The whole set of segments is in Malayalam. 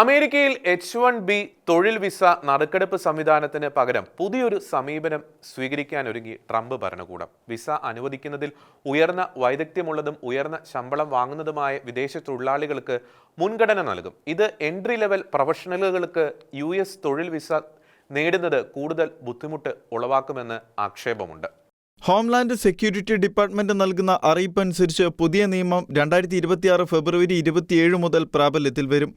അമേരിക്കയിൽ H-1B തൊഴിൽ വിസ നറുക്കെടുപ്പ് സംവിധാനത്തിന് പകരം പുതിയൊരു സമീപനം സ്വീകരിക്കാനൊരുങ്ങി ട്രംപ് ഭരണകൂടം. വിസ അനുവദിക്കുന്നതിൽ ഉയർന്ന വൈദഗ്ധ്യമുള്ളതും ഉയർന്ന ശമ്പളം വാങ്ങുന്നതുമായ വിദേശ തൊഴിലാളികൾക്ക് മുൻഗണന നൽകും. ഇത് എൻട്രി ലെവൽ പ്രൊഫഷണലുകൾക്ക് US തൊഴിൽ വിസ നേടുന്നത് കൂടുതൽ ബുദ്ധിമുട്ട് ഉളവാക്കുമെന്ന് ആക്ഷേപമുണ്ട്. ഹോംലാൻഡ് സെക്യൂരിറ്റി ഡിപ്പാർട്ട്മെന്റ് നൽകുന്ന അറിയിപ്പനുസരിച്ച് പുതിയ നിയമം 2026 ഫെബ്രുവരി 27 മുതൽ പ്രാബല്യത്തിൽ വരും.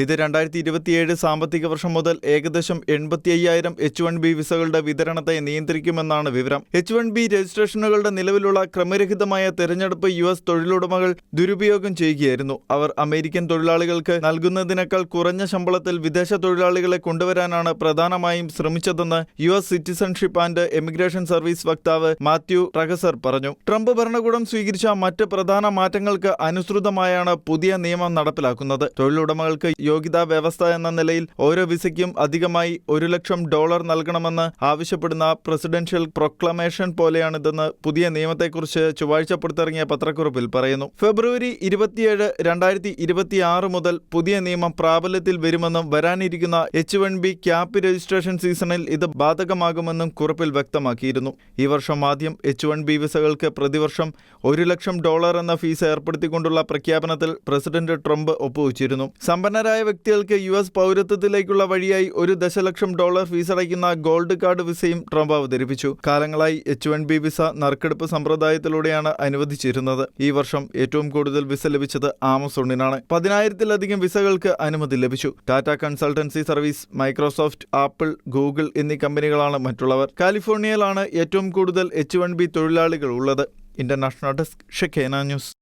ഇത് 2027 സാമ്പത്തിക വർഷം മുതൽ ഏകദേശം 85,000 H-1B വിസകളുടെ വിതരണത്തെ നിയന്ത്രിക്കുമെന്നാണ് വിവരം. H-1B രജിസ്ട്രേഷനുകളുടെ നിലവിലുള്ള ക്രമരഹിതമായ തെരഞ്ഞെടുപ്പ് US തൊഴിലുടമകൾ ദുരുപയോഗം ചെയ്യുകയായിരുന്നു. അവർ അമേരിക്കൻ തൊഴിലാളികൾക്ക് നൽകുന്നതിനേക്കാൾ കുറഞ്ഞ ശമ്പളത്തിൽ വിദേശ തൊഴിലാളികളെ കൊണ്ടുവരാനാണ് പ്രധാനമായും ശ്രമിച്ചതെന്ന് US citizenship and emigration service വക്താവ് മാത്യു ട്രഗസർ പറഞ്ഞു. ട്രംപ് ഭരണകൂടം സ്വീകരിച്ച മറ്റ് പ്രധാന മാറ്റങ്ങൾക്ക് അനുസൃതമായാണ് പുതിയ നിയമം നടപ്പിലാക്കുന്നത്. തൊഴിലുടമകൾക്ക് യോഗ്യതാ വ്യവസ്ഥ എന്ന നിലയിൽ ഓരോ വിസയ്ക്കും അധികമായി $100,000 നൽകണമെന്ന് ആവശ്യപ്പെടുന്ന പ്രസിഡൻഷ്യൽ പ്രൊക്ലമേഷൻ പോലെയാണിതെന്ന് പുതിയ നിയമത്തെക്കുറിച്ച് ചൊവ്വാഴ്ച പുറത്തിറങ്ങിയ പത്രക്കുറിപ്പിൽ പറയുന്നു. ഫെബ്രുവരി 27, 2026 മുതൽ പുതിയ നിയമം പ്രാബല്യത്തിൽ വരുമെന്നും വരാനിരിക്കുന്ന H-1B ക്യാപ് രജിസ്ട്രേഷൻ സീസണിൽ ഇത് ബാധകമാകുമെന്നും കുറിപ്പിൽ വ്യക്തമാക്കിയിരുന്നു. ഈ വർഷം ആദ്യം H-1B വിസകൾക്ക് പ്രതിവർഷം $100,000 എന്ന ഫീസ് ഏർപ്പെടുത്തിക്കൊണ്ടുള്ള പ്രഖ്യാപനത്തിൽ പ്രസിഡന്റ് ട്രംപ് ഒപ്പുവച്ചിരുന്നു. സമ്പന്നരായ വ്യക്തികൾക്ക് US പൗരത്വത്തിലേക്കുള്ള വഴിയായി $1 ദശലക്ഷം ഫീസടയ്ക്കുന്ന ഗോൾഡ് കാർഡ് വിസയും ട്രംപ് അവതരിപ്പിച്ചു. കാലങ്ങളായി H-1B വിസ നറുക്കെടുപ്പ് സമ്പ്രദായത്തിലൂടെയാണ് അനുവദിച്ചിരുന്നത്. ഈ വർഷം ഏറ്റവും കൂടുതൽ വിസ ലഭിച്ചത് ആമസോണിനാണ്. 10,000-ലധികം വിസകൾക്ക് അനുമതി ലഭിച്ചു. Tata consultancy service, Microsoft, apple, Google എന്നീ കമ്പനികളാണ് മറ്റുള്ളവർ. കാലിഫോർണിയയിലാണ് ഏറ്റവും കൂടുതൽ H-1B തൊഴിലാളികൾ ഉള്ളത്. International desk, ഷെഖേന news.